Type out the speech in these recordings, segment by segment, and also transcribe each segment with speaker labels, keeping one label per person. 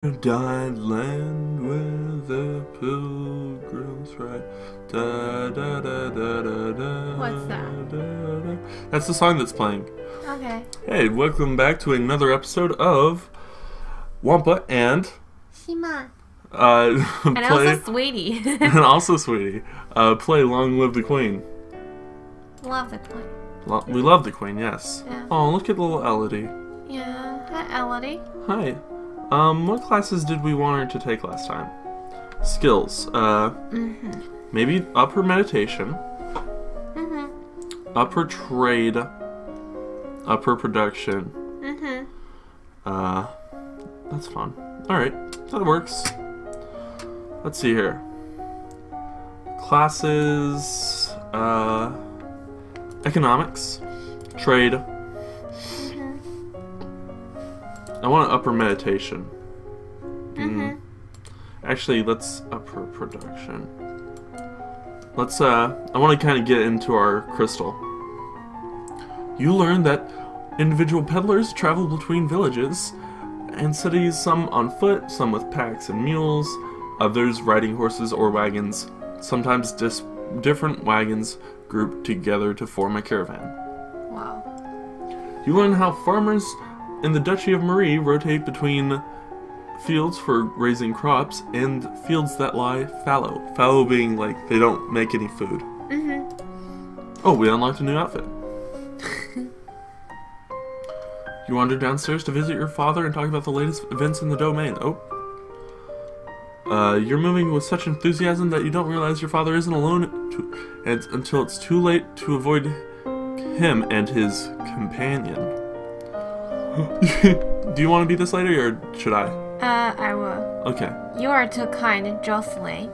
Speaker 1: Died land where the pilgrims ride. Da, da, da, da, da, da,
Speaker 2: What's that?
Speaker 1: da, da. That's the song that's playing.
Speaker 2: Okay.
Speaker 1: Hey, welcome back to another episode of Wampa and
Speaker 2: Ximan.
Speaker 1: and
Speaker 2: Also Sweetie.
Speaker 1: and also Sweetie. Play Long Live the Queen.
Speaker 2: Love the queen.
Speaker 1: We love the Queen, yes.
Speaker 2: Yeah.
Speaker 1: Oh, look at little Elodie.
Speaker 2: Yeah. Hi, Elodie.
Speaker 1: Hi. What classes did we want her to take last time? Skills. Maybe upper meditation. Upper trade. Upper production. That's fun. Alright, that works. Let's see here. Classes, economics, trade. I want upper meditation. Actually, let's upper production. Let's, I want to kind of get into our crystal. You learn that individual peddlers travel between villages and cities, some on foot, some with packs and mules, others riding horses or wagons, sometimes different wagons grouped together to form a caravan.
Speaker 2: Wow.
Speaker 1: You learn how farmers in the Duchy of Marie rotate between fields for raising crops and fields that lie fallow. Fallow being like they don't make any food. Oh, we unlocked a new outfit. You wander downstairs to visit your father and talk about the latest events in the domain. Oh. You're moving with such enthusiasm that you don't realize your father isn't alone until it's too late to avoid him and his companion. Do you want to be this lady, or should I?
Speaker 2: I will.
Speaker 1: Okay.
Speaker 2: You are too kind, Jocelyn.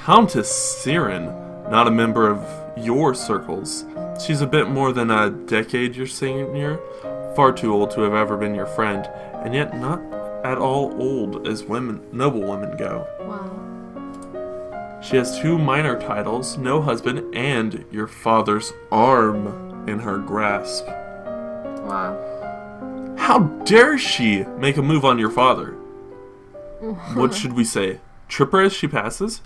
Speaker 1: Countess Siren, not a member of your circles. She's a bit more than a decade your senior, far too old to have ever been your friend, and yet not at all old as noble women go.
Speaker 2: Wow.
Speaker 1: She has 2 minor titles, no husband, and your father's arm in her grasp.
Speaker 2: Wow.
Speaker 1: How dare she make a move on your father? What should we say? Trip her as she passes?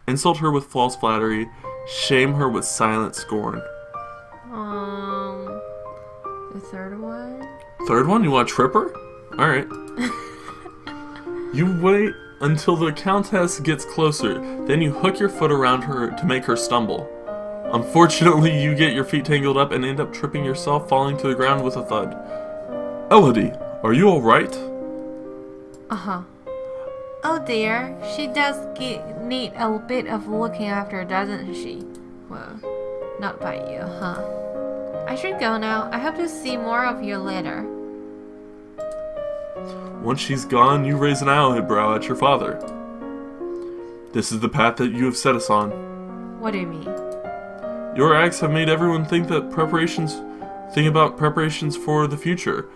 Speaker 1: Insult her with false flattery? Shame her with silent scorn?
Speaker 2: The third one?
Speaker 1: Third one? You want to trip her? Alright. You wait until the Countess gets closer, then you hook your foot around her to make her stumble. Unfortunately, you get your feet tangled up and end up tripping yourself, falling to the ground with a thud. Elodie, are you alright?
Speaker 2: Oh dear, she does need a bit of looking after, doesn't she? Well, not by you, huh? I should go now. I hope to see more of you later.
Speaker 1: Once she's gone, you raise an eyebrow at your father. This is the path that you have set us on.
Speaker 2: What do you mean?
Speaker 1: Your acts have made everyone think about preparations for the future.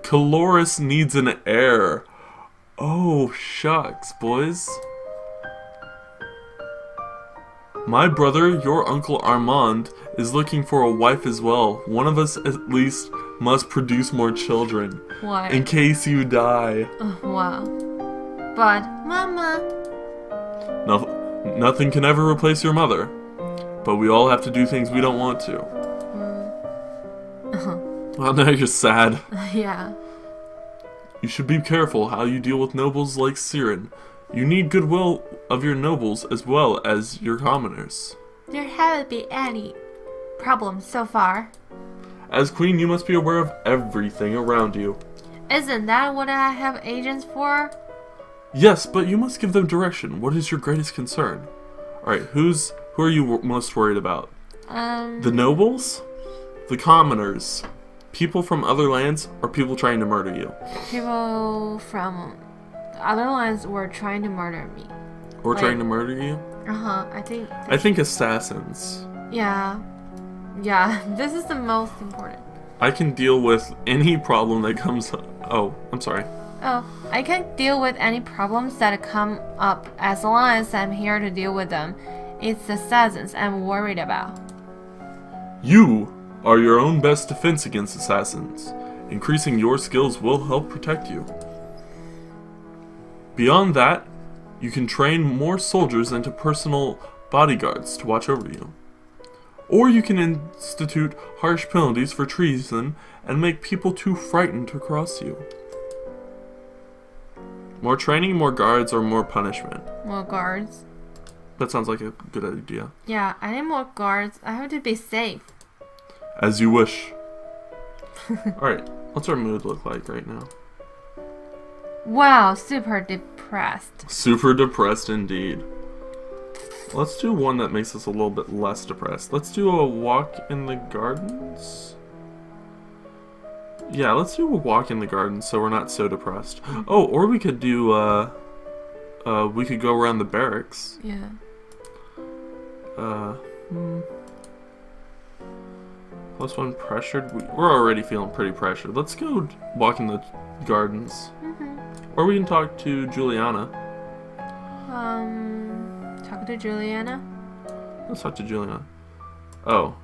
Speaker 1: Caloris needs an heir. Oh, shucks, boys. My brother, your Uncle Armand, is looking for a wife as well. One of us at least must produce more children.
Speaker 2: Why?
Speaker 1: In case you die.
Speaker 2: Wow. But, Mama...
Speaker 1: Nothing can ever replace your mother. But we all have to do things we don't want to. Well, now you're sad.
Speaker 2: Yeah.
Speaker 1: You should be careful how you deal with nobles like Siren. You need goodwill of your nobles as well as your commoners.
Speaker 2: There haven't been any problems so far.
Speaker 1: As queen, you must be aware of everything around you.
Speaker 2: Isn't that what I have agents for?
Speaker 1: Yes, but you must give them direction. What is your greatest concern? Alright, who are you most worried about? The nobles? The commoners? People from other lands, or people trying to murder you?
Speaker 2: People from other lands were trying to murder me.
Speaker 1: Or trying to murder you?
Speaker 2: I
Speaker 1: think assassins.
Speaker 2: Yeah, this is the most important.
Speaker 1: I can deal with any problem that comes up. Oh, I'm sorry.
Speaker 2: Oh, I can deal with any problems that come up as long as I'm here to deal with them. It's the assassins I'm worried about.
Speaker 1: You are your own best defense against assassins. Increasing your skills will help protect you. Beyond that, you can train more soldiers into personal bodyguards to watch over you. Or you can institute harsh penalties for treason and make people too frightened to cross you. More training, more guards, or more punishment?
Speaker 2: More guards.
Speaker 1: That sounds like a good idea.
Speaker 2: Yeah, I need more guards. I have to be safe.
Speaker 1: As you wish. Alright, what's our mood look like right now?
Speaker 2: Wow, super depressed.
Speaker 1: Super depressed indeed. Let's do one that makes us a little bit less depressed. Let's do a walk in the gardens. Yeah, let's do a walk in the gardens so we're not so depressed. Oh, or we could do, we could go around the barracks.
Speaker 2: Yeah.
Speaker 1: Plus one pressured. We're already feeling pretty pressured. Let's go walk in the gardens. Or we can talk to Juliana.
Speaker 2: Talk to Juliana?
Speaker 1: Let's talk to Juliana. Oh.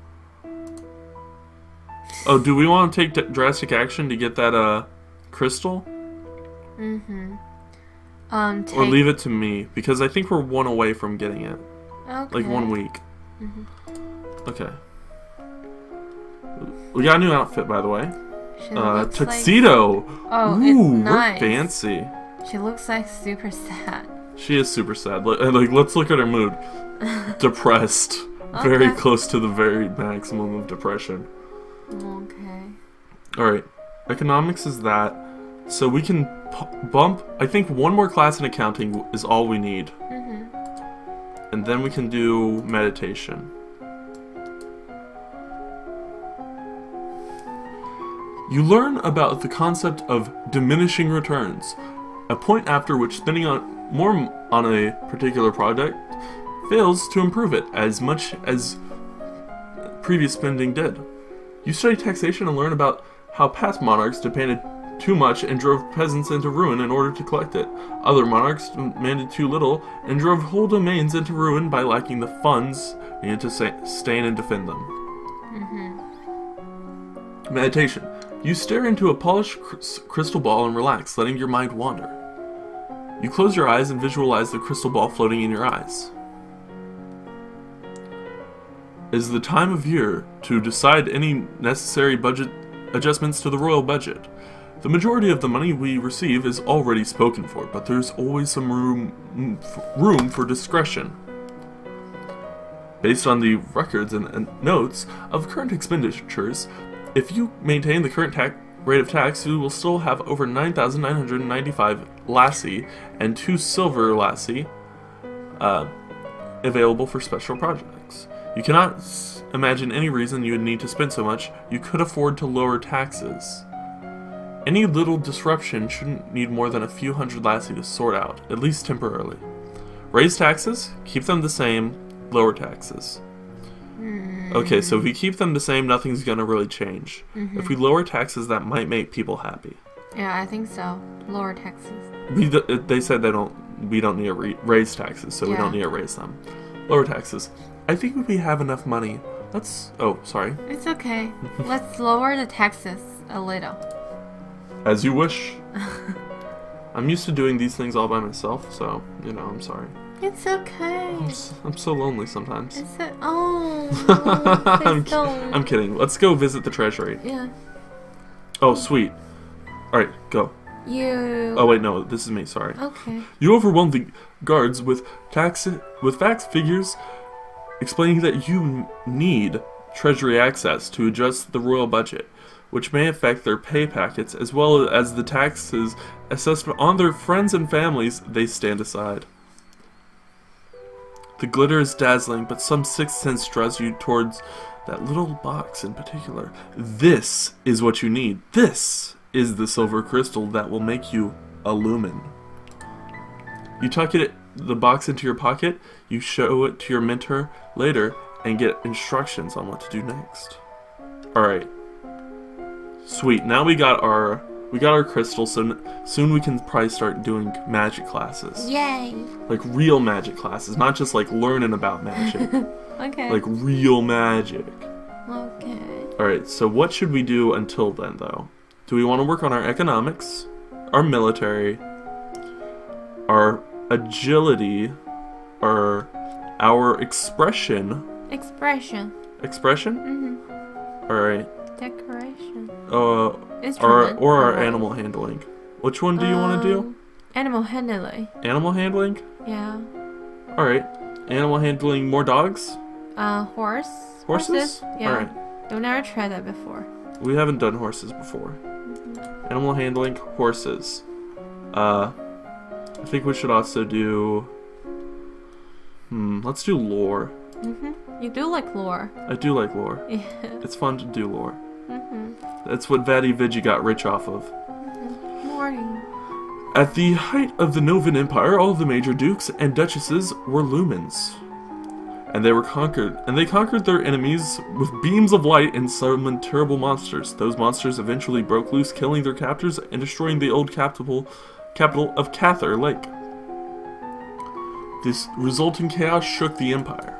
Speaker 1: Oh, do we want to take drastic action to get that, crystal? Or leave it to me, because I think we're one away from getting it.
Speaker 2: Okay.
Speaker 1: Like 1 week. Okay. We got a new outfit, by the way. Tuxedo!
Speaker 2: Like... Oh,
Speaker 1: ooh,
Speaker 2: it's nice.
Speaker 1: We're fancy.
Speaker 2: She looks like super sad.
Speaker 1: She is super sad. Like, let's look at her mood. Depressed. Very close to the very maximum of depression.
Speaker 2: Okay.
Speaker 1: Alright. Economics is that. So we can bump... I think one more class in accounting is all we need. And then we can do meditation. You learn about the concept of diminishing returns, a point after which spending more on a particular project fails to improve it as much as previous spending did. You study taxation and learn about how past monarchs demanded too much and drove peasants into ruin in order to collect it. Other monarchs demanded too little and drove whole domains into ruin by lacking the funds needed to sustain and defend them. Meditation. You stare into a polished crystal ball and relax, letting your mind wander. You close your eyes and visualize the crystal ball floating in your eyes. It is the time of year to decide any necessary budget adjustments to the royal budget. The majority of the money we receive is already spoken for, but there's always some room for discretion. Based on the records and notes of current expenditures, if you maintain the current rate of tax, you will still have over 9,995 lassie and 2 silver lassie available for special projects. You cannot imagine any reason you would need to spend so much. You could afford to lower taxes. Any little disruption shouldn't need more than a few hundred lassie to sort out, at least temporarily. Raise taxes, keep them the same, lower taxes. Okay, so if we keep them the same, nothing's gonna really change. If we lower taxes, that might make people happy.
Speaker 2: Yeah, I think so. Lower taxes.
Speaker 1: They said we don't need to raise taxes, so we don't need to raise them. Lower taxes. I think we have enough money. Oh, sorry.
Speaker 2: It's okay. Let's lower the taxes a little.
Speaker 1: As you wish. I'm used to doing these things all by myself, so, I'm sorry.
Speaker 2: It's okay.
Speaker 1: I'm so lonely sometimes. I'm kidding. Let's go visit the treasury.
Speaker 2: Yeah.
Speaker 1: Oh, sweet. Alright, go. Oh, wait, no. This is me. Sorry.
Speaker 2: Okay.
Speaker 1: You overwhelm the guards with facts, figures, explaining that you need treasury access to adjust the royal budget, which may affect their pay packets, as well as the taxes assessed on their friends and families. They stand aside. The glitter is dazzling, but some sixth sense draws you towards that little box in particular. This is what you need. This is the silver crystal that will make you a lumen. You tuck the box into your pocket, you show it to your mentor later, and get instructions on what to do next. Alright. Sweet, now we got our crystal, so soon we can probably start doing magic classes.
Speaker 2: Yay!
Speaker 1: Like real magic classes, not just like learning about magic.
Speaker 2: Okay.
Speaker 1: Like real magic.
Speaker 2: Okay.
Speaker 1: Alright, so what should we do until then, though? Do we want to work on our economics, our military, our agility, or our expression.
Speaker 2: Expression.
Speaker 1: Expression?
Speaker 2: Mm-hmm.
Speaker 1: Alright.
Speaker 2: Decoration. Instrument.
Speaker 1: Or our
Speaker 2: what?
Speaker 1: animal handling. Which one do you want to do?
Speaker 2: Animal handling.
Speaker 1: Animal handling?
Speaker 2: Yeah.
Speaker 1: Alright. Animal handling, more dogs?
Speaker 2: Horse.
Speaker 1: Horses?
Speaker 2: Yeah.
Speaker 1: Alright.
Speaker 2: We've never tried that before.
Speaker 1: We haven't done horses before. Animal handling, horses. I think we should also do... let's do lore.
Speaker 2: You do like lore.
Speaker 1: I do like lore.
Speaker 2: Yeah.
Speaker 1: It's fun to do lore. That's what Vadi Vigi got rich off of.
Speaker 2: Morning.
Speaker 1: At the height of the Novan Empire, all of the major dukes and duchesses were lumens. And they conquered their enemies with beams of light and summoned terrible monsters. Those monsters eventually broke loose, killing their captors and destroying the old capital of Cather Lake. This resulting chaos shook the empire.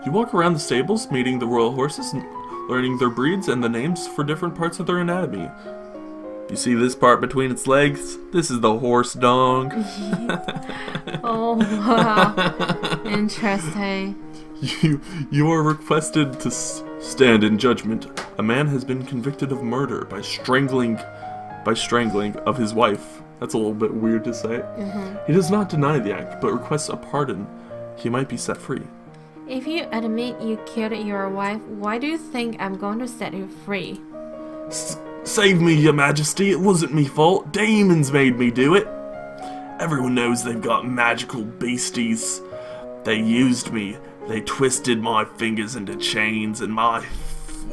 Speaker 1: You walk around the stables, meeting the royal horses, and learning their breeds and the names for different parts of their anatomy. You see this part between its legs? This is the horse dong.
Speaker 2: Oh, wow. Interesting.
Speaker 1: You are requested to stand in judgment. A man has been convicted of murder by strangling of his wife. That's a little bit weird to say. He does not deny the act, but requests a pardon. He might be set free.
Speaker 2: If you admit you killed your wife, why do you think I'm going to set you free?
Speaker 1: Save me, your majesty. It wasn't me fault. Demons made me do it. Everyone knows they've got magical beasties. They used me. They twisted my fingers into chains, and my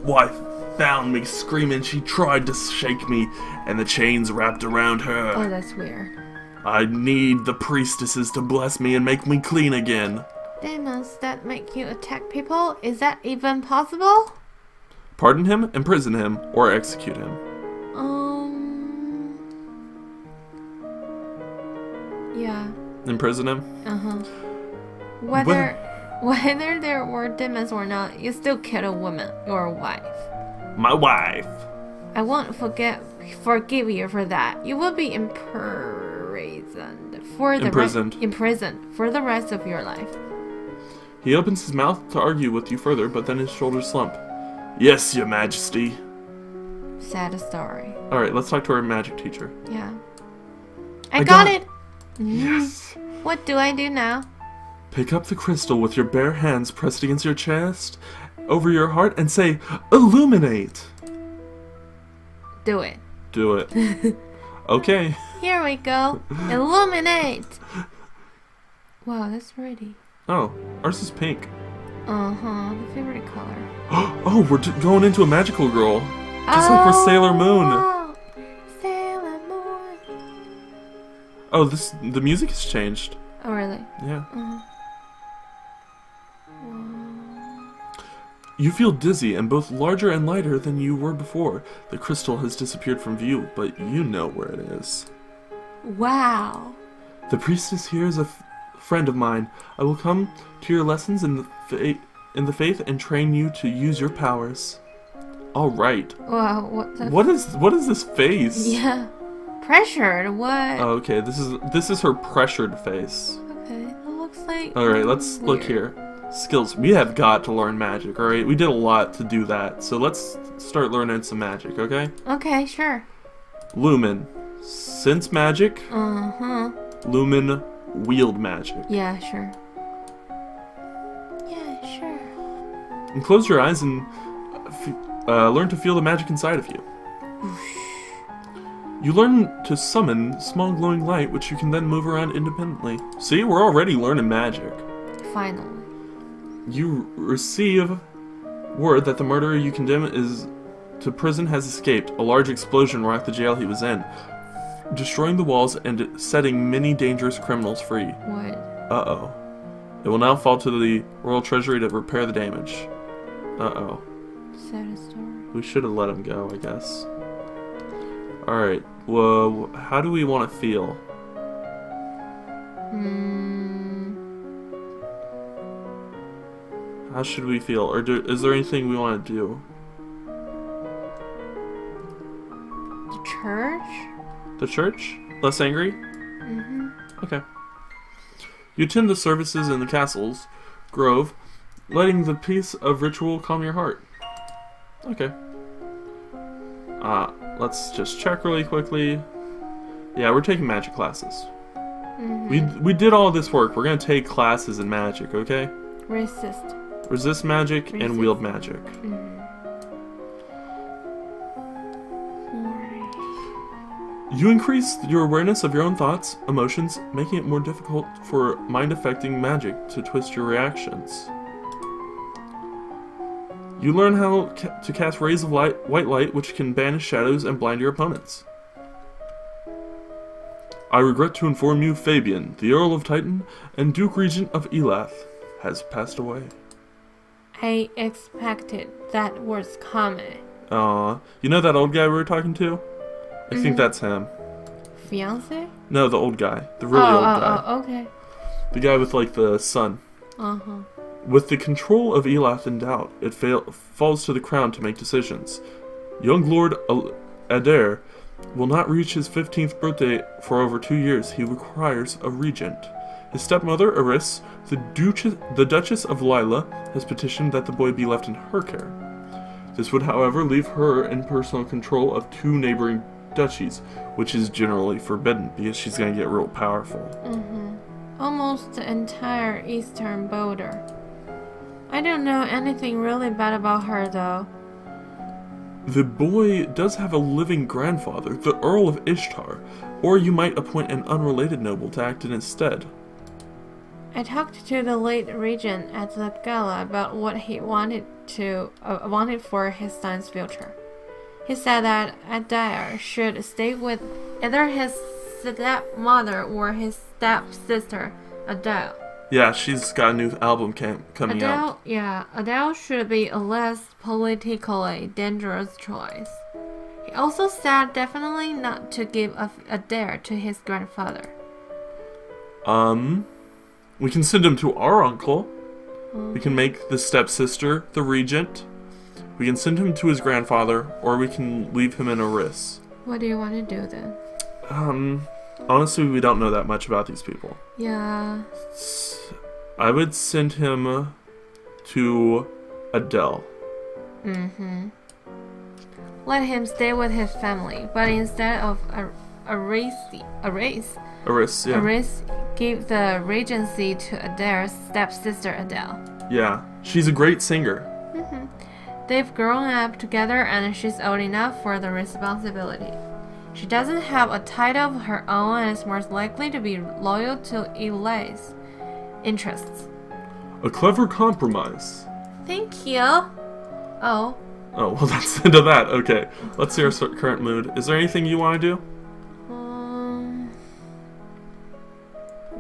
Speaker 1: wife found me screaming. She tried to shake me, and the chains wrapped around her.
Speaker 2: Oh, that's weird.
Speaker 1: I need the priestesses to bless me and make me clean again.
Speaker 2: Demons that make you attack people? Is that even possible?
Speaker 1: Pardon him, imprison him, or execute him.
Speaker 2: Yeah.
Speaker 1: Imprison him?
Speaker 2: Whether there were demons or not, you still killed a woman, your wife.
Speaker 1: My wife.
Speaker 2: I won't forgive you for that. You will be imprisoned for the rest of your life.
Speaker 1: He opens his mouth to argue with you further, but then his shoulders slump. Yes, your majesty.
Speaker 2: Sad story.
Speaker 1: Alright, let's talk to our magic teacher.
Speaker 2: Yeah. I got it!
Speaker 1: Yes!
Speaker 2: What do I do now?
Speaker 1: Pick up the crystal with your bare hands pressed against your chest, over your heart, and say, illuminate!
Speaker 2: Do it.
Speaker 1: Do it. Okay.
Speaker 2: Here we go. Illuminate! Wow, that's pretty.
Speaker 1: Oh, ours is pink.
Speaker 2: The favorite color.
Speaker 1: Oh, we're going into a magical girl. Just like for Sailor Moon.
Speaker 2: Wow. Sailor Moon.
Speaker 1: Oh, the music has changed.
Speaker 2: Oh, really?
Speaker 1: Yeah. You feel dizzy and both larger and lighter than you were before. The crystal has disappeared from view, but you know where it is.
Speaker 2: Wow.
Speaker 1: The priestess here is a friend of mine. I will come to your lessons in the faith and train you to use your powers. All right.
Speaker 2: Wow.
Speaker 1: What is this face?
Speaker 2: Yeah. Pressured. What?
Speaker 1: Oh, okay. This is her pressured face.
Speaker 2: Okay. It looks like.
Speaker 1: All right. Let's look here. Skills. We have got to learn magic. All right. We did a lot to do that. So let's start learning some magic. Okay.
Speaker 2: Okay. Sure.
Speaker 1: Lumen. Sense magic. Lumen. Wield magic.
Speaker 2: Yeah. Sure. Yeah. Sure.
Speaker 1: And close your eyes and learn to feel the magic inside of you. You learn to summon small glowing light, which you can then move around independently. See, we're already learning magic.
Speaker 2: Finally.
Speaker 1: You receive word that the murderer you condemn to prison has escaped. A large explosion rocked the jail he was in, destroying the walls and setting many dangerous criminals free.
Speaker 2: What?
Speaker 1: Uh-oh. It will now fall to the Royal Treasury to repair the damage. Uh-oh.
Speaker 2: Sad story.
Speaker 1: We should have let him go, I guess. Alright, well, how do we want to feel? How should we feel? Or is there anything we want to do?
Speaker 2: The church?
Speaker 1: The church? Less angry?
Speaker 2: Mm-hmm.
Speaker 1: Okay. You attend the services in the castle's grove, letting the peace of ritual calm your heart. Okay. Let's just check really quickly. Yeah, we're taking magic classes.
Speaker 2: Mm-hmm.
Speaker 1: We did all this work. We're gonna take classes in magic, okay?
Speaker 2: Resist.
Speaker 1: Resist magic and wield magic.
Speaker 2: Mm-hmm.
Speaker 1: You increase your awareness of your own thoughts, emotions, making it more difficult for mind-affecting magic to twist your reactions. You learn how to cast rays of white light, which can banish shadows and blind your opponents. I regret to inform you, Fabian, the Earl of Titan and Duke Regent of Elath, has passed away.
Speaker 2: I expected that was coming.
Speaker 1: You know that old guy we were talking to? I think that's him.
Speaker 2: Fiance?
Speaker 1: No, the old guy. The really old guy.
Speaker 2: Oh, okay.
Speaker 1: The guy with, like, the sun.
Speaker 2: Uh-huh.
Speaker 1: With the control of Elath in doubt, it falls to the crown to make decisions. Young Lord Adair will not reach his 15th birthday for over 2 years. He requires a regent. His stepmother, Eris, the Duchess of Lila, has petitioned that the boy be left in her care. This would, however, leave her in personal control of 2 neighboring duchies, which is generally forbidden because she's going to get real powerful.
Speaker 2: Mm-hmm. Almost the entire eastern border. I don't know anything really bad about her, though.
Speaker 1: The boy does have a living grandfather, the Earl of Ishtar, or you might appoint an unrelated noble to act in his stead.
Speaker 2: I talked to the late regent at the gala about what he wanted for his son's future. He said that Adair should stay with either his stepmother or his stepsister, Adele.
Speaker 1: Yeah, she's got a new album coming out.
Speaker 2: Yeah, Adele should be a less politically dangerous choice. He also said definitely not to give Adair to his grandfather.
Speaker 1: We can send him to our uncle. We can make the stepsister the regent. We can send him to his grandfather, or we can leave him in Eris.
Speaker 2: What do you want to do then?
Speaker 1: Honestly, we don't know that much about these people.
Speaker 2: Yeah.
Speaker 1: I would send him to Adele.
Speaker 2: Mm-hmm. Let him stay with his family, but instead of Eris, give the regency to Adaire's stepsister Adele.
Speaker 1: Yeah, she's a great singer.
Speaker 2: Mm-hmm. They've grown up together and she's old enough for the responsibility. She doesn't have a title of her own and is more likely to be loyal to Eli's interests.
Speaker 1: A clever compromise.
Speaker 2: Thank you. Oh,
Speaker 1: well, that's the end of that. Okay, let's see our current mood. Is there anything you want to do?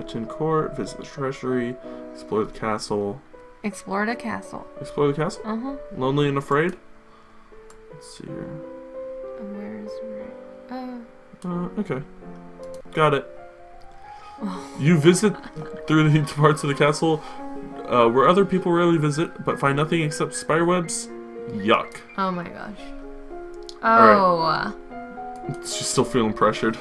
Speaker 1: Attend court, visit the treasury, explore the castle.
Speaker 2: Explore the castle.
Speaker 1: Explore the castle?
Speaker 2: Uh-huh.
Speaker 1: Lonely and afraid? Let's see here.
Speaker 2: Where is Ray?
Speaker 1: Okay. Got it. You visit through the parts of the castle where other people rarely visit, but find nothing except spiderwebs. Yuck.
Speaker 2: Oh my gosh. Oh.
Speaker 1: She's still feeling pressured.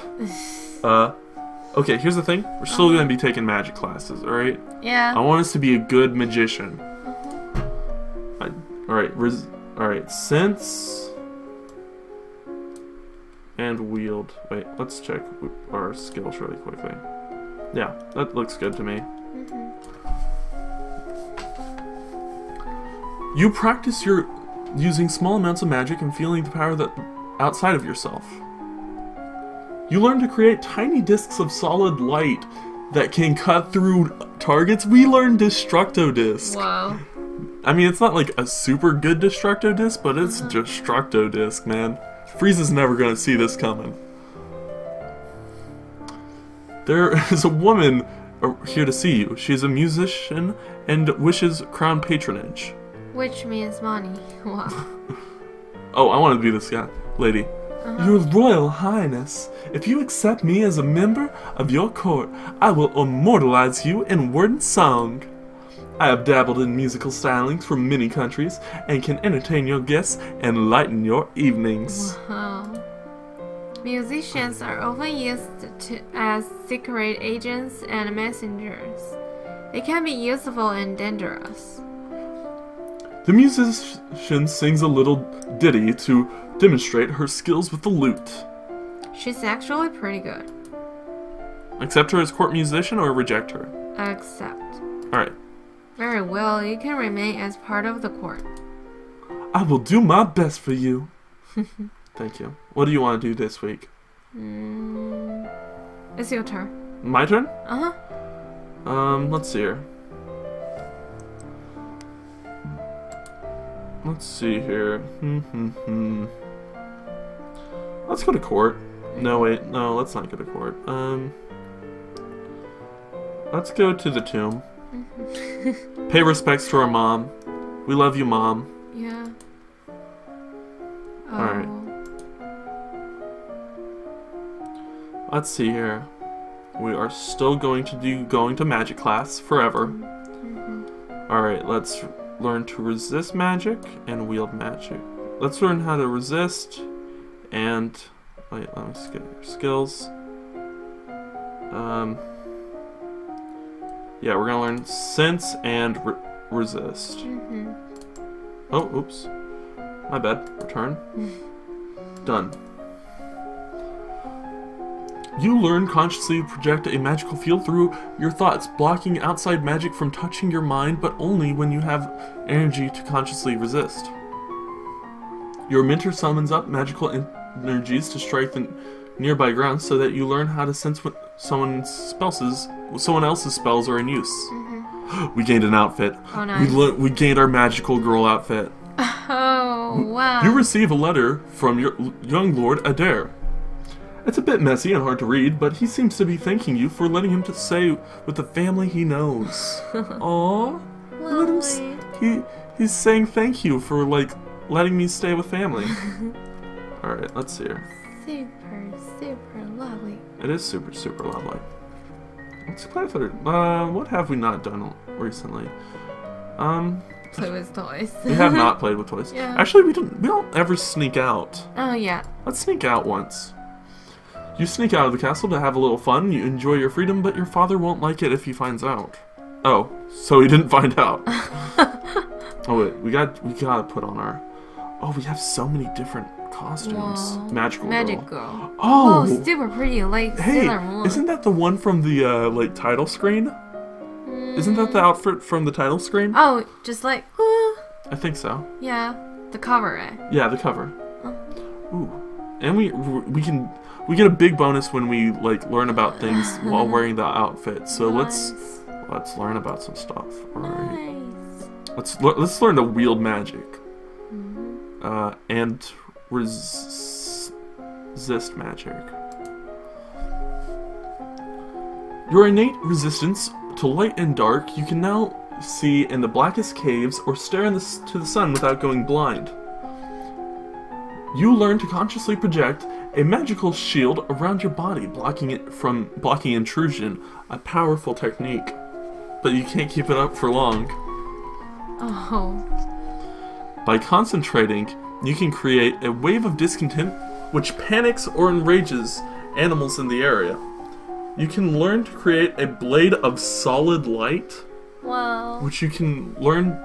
Speaker 1: Okay, here's the thing. We're still going to be taking magic classes, alright?
Speaker 2: Yeah.
Speaker 1: I want us to be a good magician. Alright, sense and wield. Wait, let's check our skills really quickly. Yeah, that looks good to me.
Speaker 2: Mm-hmm.
Speaker 1: You practice your using small amounts of magic and feeling the power that outside of yourself. You learn to create tiny discs of solid light that can cut through targets. We learned Destructo Disc.
Speaker 2: Wow.
Speaker 1: I mean, it's not like a super good Destructo Disc, but it's Destructo Disc, man. Frieza's never gonna see this coming. There is a woman here to see you. She's a musician and wishes crown patronage.
Speaker 2: Which means money. Wow.
Speaker 1: Oh, I want to be this guy. Lady. Your Royal Highness, if you accept me as a member of your court, I will immortalize you in word and song. I have dabbled in musical stylings from many countries and can entertain your guests and lighten your evenings.
Speaker 2: Wow. Musicians are often used as secret agents and messengers. They can be useful and dangerous.
Speaker 1: The musician sings a little ditty to demonstrate her skills with the lute.
Speaker 2: She's actually pretty good.
Speaker 1: Accept her as court musician or reject her?
Speaker 2: Accept.
Speaker 1: Alright.
Speaker 2: Very well, you can remain as part of the court.
Speaker 1: I will do my best for you. Thank you. What do you want to do this week?
Speaker 2: It's your turn.
Speaker 1: My turn?
Speaker 2: Uh-huh.
Speaker 1: Let's see here. Let's see here. Let's go to court. No, wait. No, let's not go to court. Let's go to the tomb. Pay respects to our mom. We love you, Mom.
Speaker 2: Yeah. Oh.
Speaker 1: Alright. Let's see here. We are still going to magic class forever. Alright, let's learn to resist magic and wield magic. Let's learn how to resist and... Wait, let me skip your skills. Yeah, we're gonna learn sense and resist. Oh, oops. My bad. Return. Done. You learn consciously to project a magical field through your thoughts, blocking outside magic from touching your mind, but only when you have energy to consciously resist. Your mentor summons up magical energies to strike the nearby ground so that you learn how to sense when someone else's spells are in use. We gained an outfit.
Speaker 2: Oh, nice.
Speaker 1: We gained our magical girl outfit.
Speaker 2: Oh, wow.
Speaker 1: You receive a letter from your young lord Adair. It's a bit messy and hard to read, but he seems to be thanking you for letting him to stay with the family he knows. Aww. He's saying thank you for, letting me stay with family. Alright, let's see here.
Speaker 2: Super lovely.
Speaker 1: It is super, super lovely. Let's play with it. What have we not done recently?
Speaker 2: Play with toys.
Speaker 1: We have not played with toys.
Speaker 2: Yeah.
Speaker 1: Actually, we don't ever sneak out.
Speaker 2: Oh, yeah.
Speaker 1: Let's sneak out once. You sneak out of the castle to have a little fun. You enjoy your freedom, but your father won't like it if he finds out. Oh, so he didn't find out. Oh wait, we gotta put on our... Oh, we have so many different costumes.
Speaker 2: Whoa.
Speaker 1: Magic girl.
Speaker 2: Oh,
Speaker 1: Oh,
Speaker 2: super pretty, like
Speaker 1: hey,
Speaker 2: Sailor Moon.
Speaker 1: isn't that the one from the title screen? Isn't that the outfit from the title screen?
Speaker 2: Oh, just like,
Speaker 1: I think so.
Speaker 2: yeah, the cover, eh?
Speaker 1: Yeah, the cover. Ooh, and we get a big bonus when we learn about things while wearing the outfit. So
Speaker 2: Nice.
Speaker 1: let's learn about some stuff. All right.
Speaker 2: Nice.
Speaker 1: Let's learn to wield magic. And resist magic. Your innate resistance to light and dark you can now see in the blackest caves or stare to the sun without going blind. You learn to consciously project a magical shield around your body, blocking intrusion, a powerful technique. But you can't keep it up for long.
Speaker 2: Oh.
Speaker 1: By concentrating, you can create a wave of discontent which panics or enrages animals in the area. You can learn to create a blade of solid light,
Speaker 2: Wow.
Speaker 1: which you can learn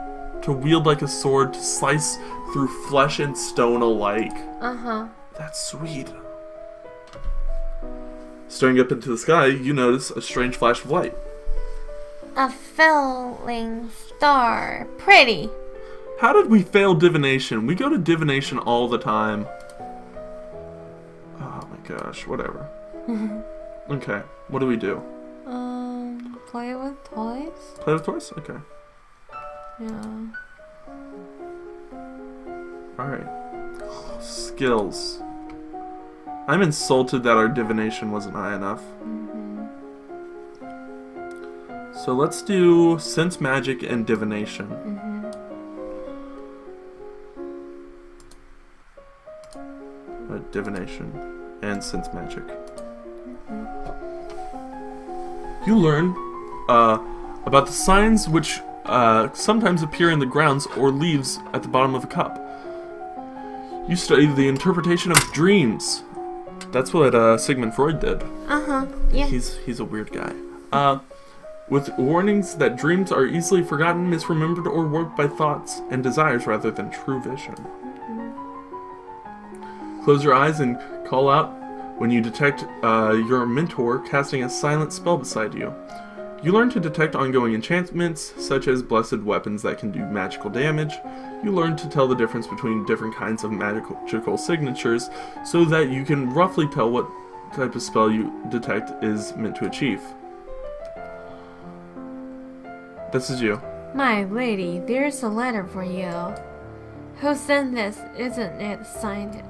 Speaker 1: to wield like a sword to slice through flesh and stone alike.
Speaker 2: Uh-huh.
Speaker 1: That's sweet. Staring up into the sky, you notice a strange flash of light.
Speaker 2: A falling star. Pretty.
Speaker 1: How did we fail divination? We go to divination all the time. Oh my gosh, whatever. Okay, what do we do?
Speaker 2: Play with toys?
Speaker 1: Play with toys? Okay.
Speaker 2: Yeah.
Speaker 1: Alright. Skills. I'm insulted that our divination wasn't high enough. So let's do sense magic and divination. Divination and sense magic. You learn about the signs which sometimes appear in the grounds or leaves at the bottom of a cup. You study the interpretation of dreams. That's what Sigmund Freud did.
Speaker 2: Yeah.
Speaker 1: He's a weird guy. With warnings that dreams are easily forgotten, misremembered, or warped by thoughts and desires rather than true vision. Close your eyes and call out when you detect your mentor casting a silent spell beside you. You learn to detect ongoing enchantments, such as blessed weapons that can do magical damage. You learn to tell the difference between different kinds of magical signatures, so that you can roughly tell what type of spell you detect is meant to achieve. This is you.
Speaker 2: My lady, there's a letter for you. Who sent this? Isn't it signed?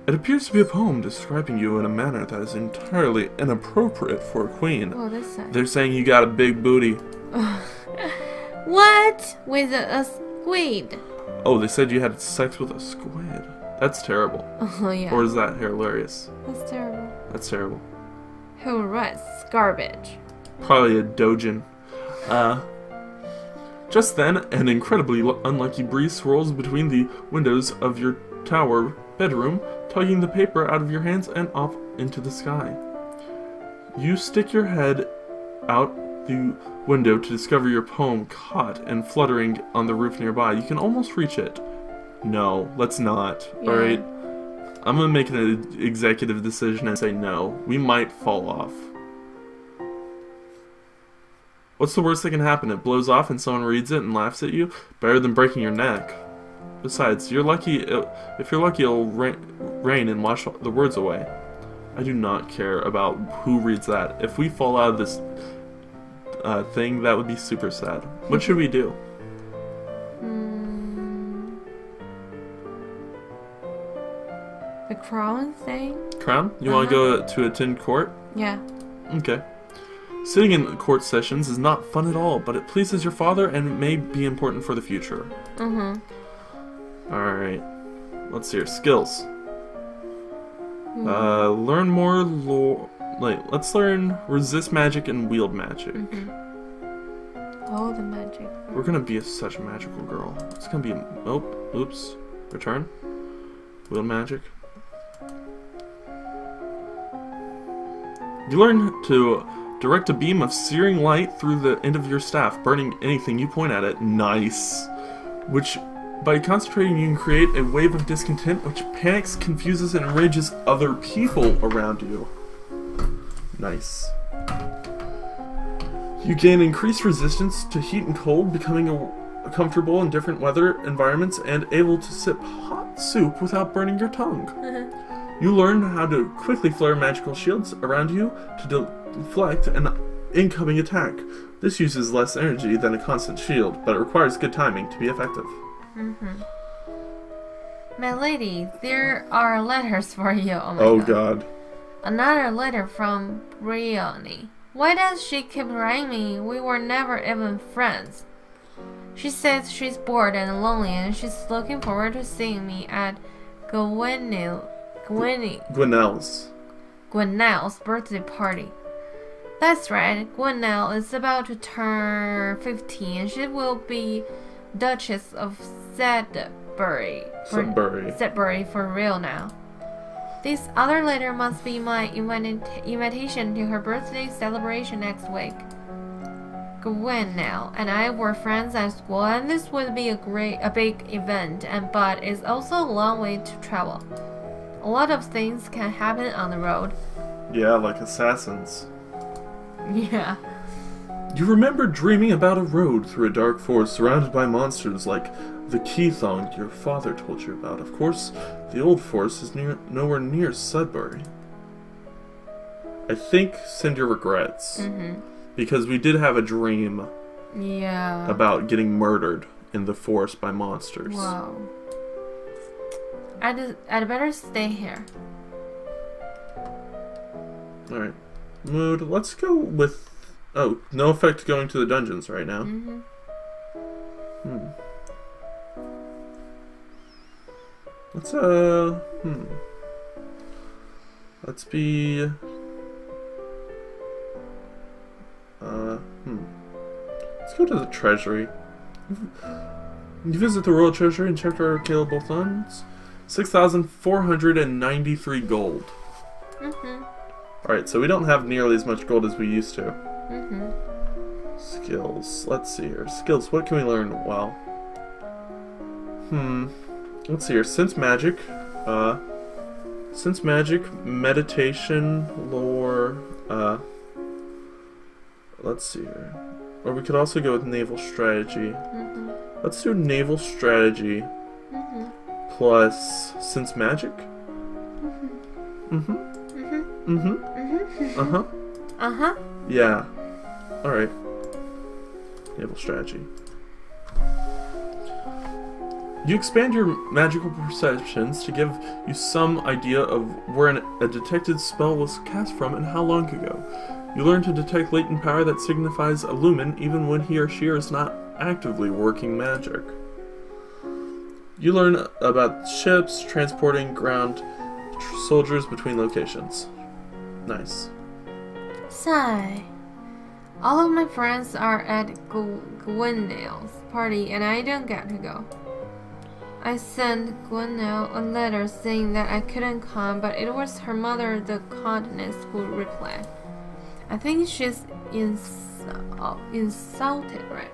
Speaker 1: It appears to be a poem describing you in a manner that is entirely inappropriate for a queen.
Speaker 2: Oh, that's sad.
Speaker 1: They're saying you got a big booty.
Speaker 2: What? With a squid?
Speaker 1: Oh, they said you had sex with a squid. That's terrible.
Speaker 2: Oh, yeah.
Speaker 1: Or is that hilarious?
Speaker 2: That's terrible.
Speaker 1: That's terrible.
Speaker 2: Who writes garbage?
Speaker 1: Probably a dojin. Just then, an incredibly unlucky breeze swirls between the windows of your tower bedroom, tugging the paper out of your hands and off into the sky. You stick your head out the window to discover your poem caught and fluttering on the roof nearby. You can almost reach it. No, let's not.
Speaker 2: Yeah.
Speaker 1: Alright? I'm gonna make an executive decision and say no. We might fall off. What's the worst that can happen? It blows off and someone reads it and laughs at you? Better than breaking your neck. Besides, if you're lucky, it'll rain and wash the words away. I do not care about who reads that. If we fall out of this thing, that would be super sad. What should we do?
Speaker 2: The crown thing?
Speaker 1: Crown? You want to go to attend court?
Speaker 2: Yeah.
Speaker 1: Okay. Sitting in court sessions is not fun at all, but it pleases your father and may be important for the future. Alright. Let's see your skills. Learn more lore. Let's learn resist magic and wield magic.
Speaker 2: Oh, the magic.
Speaker 1: We're gonna be such a magical girl. It's gonna be oops. Return. Wield magic. You learn to direct a beam of searing light through the end of your staff, burning anything you point at it. Nice. Which, by concentrating, you can create a wave of discontent which panics, confuses, and enrages other people around you. Nice. You gain increased resistance to heat and cold, becoming comfortable in different weather environments and able to sip hot soup without burning your tongue. You learn how to quickly flare magical shields around you to deflect an incoming attack. This uses less energy than a constant shield, but it requires good timing to be effective.
Speaker 2: My lady, there are letters for you. Oh my
Speaker 1: God.
Speaker 2: Another letter from Brioni. Why does she keep writing me? We were never even friends. She says she's bored and lonely and she's looking forward to seeing me at Gwinnell's birthday party. That's right, Gwinnell is about to turn 15 and she will be Duchess of Sudbury for real now. This other letter must be my invitation to her birthday celebration next week. Gwinnell and I were friends at school and this would be a big event, but it's also a long way to travel. A lot of things can happen on the road.
Speaker 1: Yeah, like assassins.
Speaker 2: Yeah.
Speaker 1: You remember dreaming about a road through a dark forest surrounded by monsters like the Keithong your father told you about. Of course, the old forest is nowhere near Sudbury. I think send your regrets. Because we did have a dream about getting murdered in the forest by monsters.
Speaker 2: Wow. I'd better stay here.
Speaker 1: Alright. Mood, let's go with... Oh, no effect going to the dungeons right now. Let's, Let's be... Let's go to the treasury. You visit the royal treasury and check our calable funds. 6,493 gold. Alright, so we don't have nearly as much gold as we used to. Skills. Let's see here. Skills, what can we learn? Well. Let's see here. Sense magic. Sense magic, meditation, lore, let's see here. Or we could also go with naval strategy. Let's do naval strategy plus sense magic. Yeah. Alright. Naval strategy. You expand your magical perceptions to give you some idea of where a detected spell was cast from and how long ago. You learn to detect latent power that signifies a lumen even when he or she is not actively working magic. You learn about ships transporting ground soldiers between locations. Nice.
Speaker 2: Sigh. All of my friends are at Gwennail's party and I don't get to go. I sent Gwennail a letter saying that I couldn't come, but it was her mother, the Countess, who replied. I think she's insulted, right?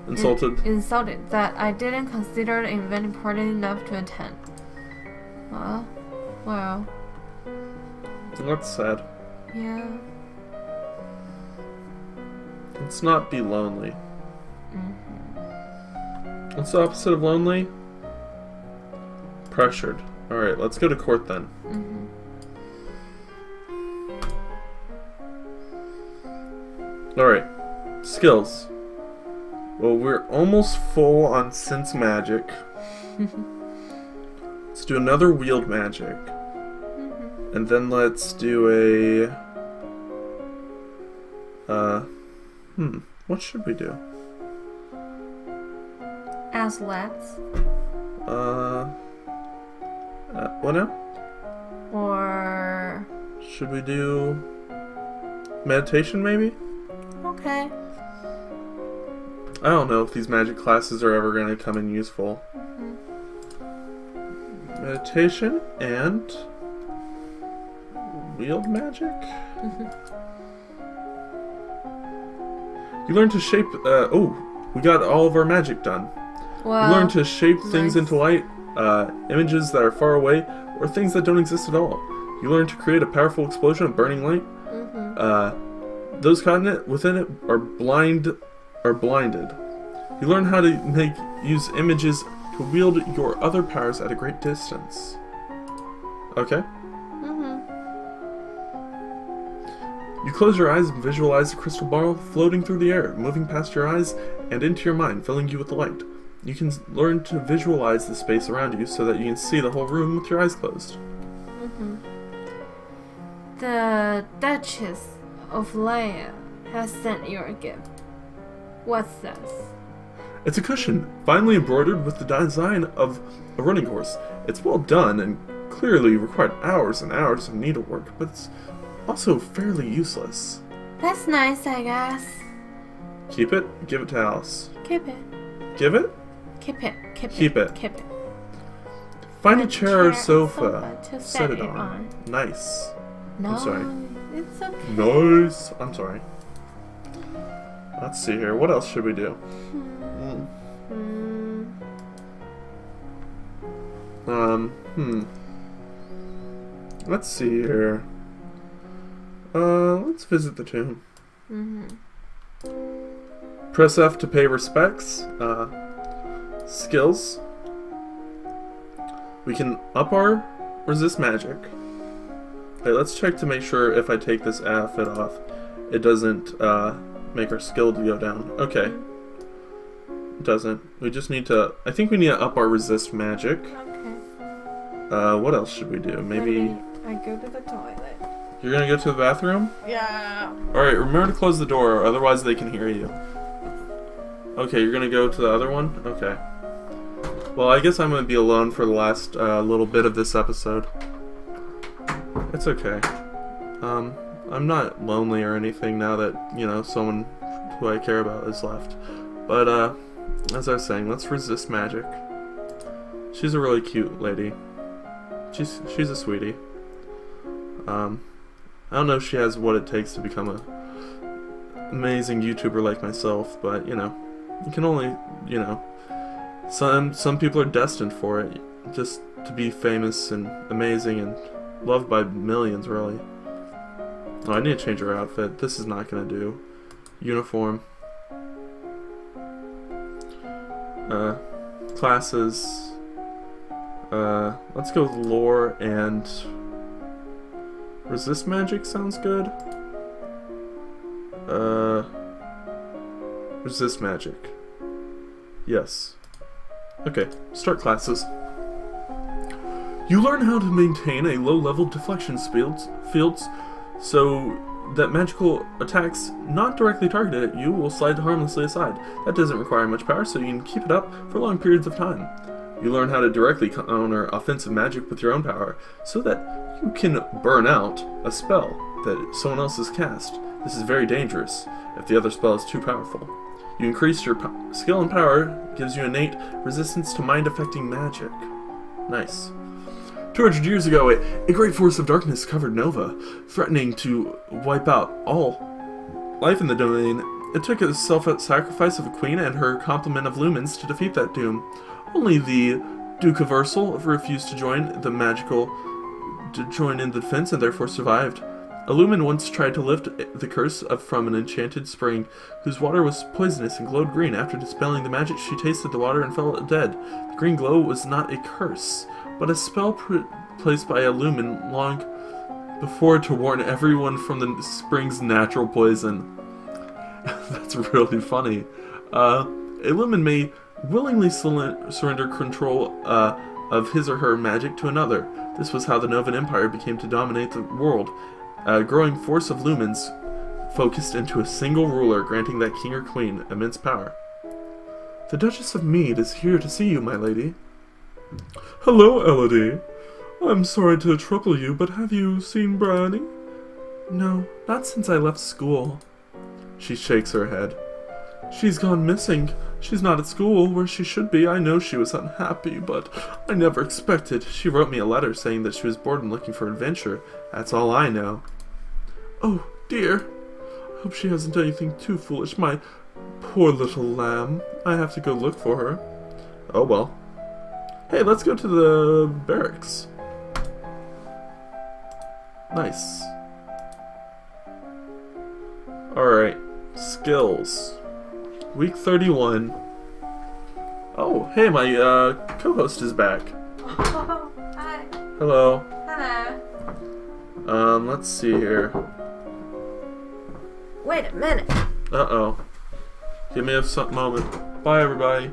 Speaker 2: Insulted that I didn't consider the event important enough to attend. Well.
Speaker 1: That's sad.
Speaker 2: Yeah.
Speaker 1: Let's not be lonely. What's the opposite of lonely? Pressured. Alright, let's go to court then. Alright. Skills. Well, we're almost full on sense magic. Let's do another wield magic. And then let's do a... what should we do?
Speaker 2: Athletics.
Speaker 1: What now?
Speaker 2: Or...
Speaker 1: should we do... meditation, maybe?
Speaker 2: Okay.
Speaker 1: I don't know if these magic classes are ever going to come in useful. Meditation and... wield magic? You learn to shape... we got all of our magic done.
Speaker 2: Wow.
Speaker 1: You learn to shape things
Speaker 2: Nice.
Speaker 1: into light, images that are far away, or things that don't exist at all. You learn to create a powerful explosion of burning light. Those caught within it are blinded. You learn how to use images to wield your other powers at a great distance. Okay? You close your eyes and visualize a crystal ball floating through the air, moving past your eyes and into your mind, filling you with light. You can learn to visualize the space around you so that you can see the whole room with your eyes closed.
Speaker 2: The Duchess of Leia has sent you a gift. What's this?
Speaker 1: It's a cushion, finely embroidered with the design of a running horse. It's well done and clearly required hours and hours of needlework, but it's also fairly useless.
Speaker 2: That's nice, I guess.
Speaker 1: Keep it, give it to Alice.
Speaker 2: Keep it.
Speaker 1: Give it?
Speaker 2: Keep it.
Speaker 1: Keep it.
Speaker 2: Keep it.
Speaker 1: Find a chair or sofa.
Speaker 2: to
Speaker 1: Set it on. Nice.
Speaker 2: No,
Speaker 1: I'm sorry.
Speaker 2: It's okay.
Speaker 1: Nice. I'm sorry. Let's see here. What else should we do? Let's see here. Let's visit the tomb. Press F to pay respects. Skills. We can up our resist magic. Okay, let's check to make sure if I take this F it off, it doesn't make our skill go down. Okay. It doesn't. We just need to... I think we need to up our resist magic.
Speaker 2: Okay.
Speaker 1: What else should we do? Maybe...
Speaker 2: I go to the toilet.
Speaker 1: You're gonna go to the bathroom?
Speaker 2: Yeah.
Speaker 1: Alright, remember to close the door, otherwise they can hear you. Okay, you're gonna go to the other one? Okay. Well, I guess I'm gonna be alone for the last little bit of this episode. It's okay. I'm not lonely or anything now that, you know, someone who I care about is left. But, as I was saying, let's resist magic. She's a really cute lady. she's a sweetie. I don't know if she has what it takes to become a amazing YouTuber like myself, but you know, you can only, you know, some people are destined for it, just to be famous and amazing and loved by millions, really. Oh, I need to change her outfit. This is not gonna do. Uniform. Classes. Let's go with lore and resist magic sounds good. Resist magic. Yes. Okay, start classes. You learn how to maintain a low-level deflection fields so that magical attacks not directly targeted at you will slide harmlessly aside. That doesn't require much power, so you can keep it up for long periods of time. You learn how to directly counter offensive magic with your own power, so that you can burn out a spell that someone else has cast. This is very dangerous if the other spell is too powerful. You increase your skill and power, gives you innate resistance to mind-affecting magic. Nice. 200 years ago, a great force of darkness covered Nova, threatening to wipe out all life in the domain. It took a self-sacrifice of a queen and her complement of lumens to defeat that doom. Only the Duke of Ursel refused to join in the defense and therefore survived. A lumen once tried to lift the curse from an enchanted spring, whose water was poisonous and glowed green. After dispelling the magic, she tasted the water and fell dead. The green glow was not a curse, but a spell placed by a lumen long before to warn everyone from the spring's natural poison. That's really funny. A lumen may willingly surrender control of his or her magic to another. This was how the Novan Empire became to dominate the world. A growing force of lumens focused into a single ruler, granting that king or queen immense power. The Duchess of Mead is here to see you, my lady. Hello, Elodie. I'm sorry to trouble you, but have you seen Brownie? No, not since I left school. She shakes her head. She's gone missing. She's not at school, where she should be. I know she was unhappy, but I never expected. She wrote me a letter saying that she was bored and looking for adventure. That's all I know. Oh, dear. I hope she hasn't done anything too foolish. My poor little lamb. I have to go look for her. Oh, well. Hey, let's go to the barracks. Nice. Alright. Skills. Week 31. Oh, hey, my co-host is back.
Speaker 2: Oh, hi.
Speaker 1: Hello.
Speaker 2: Hello.
Speaker 1: Let's see here.
Speaker 2: Wait a minute.
Speaker 1: Uh-oh. Give me a moment. Bye, everybody.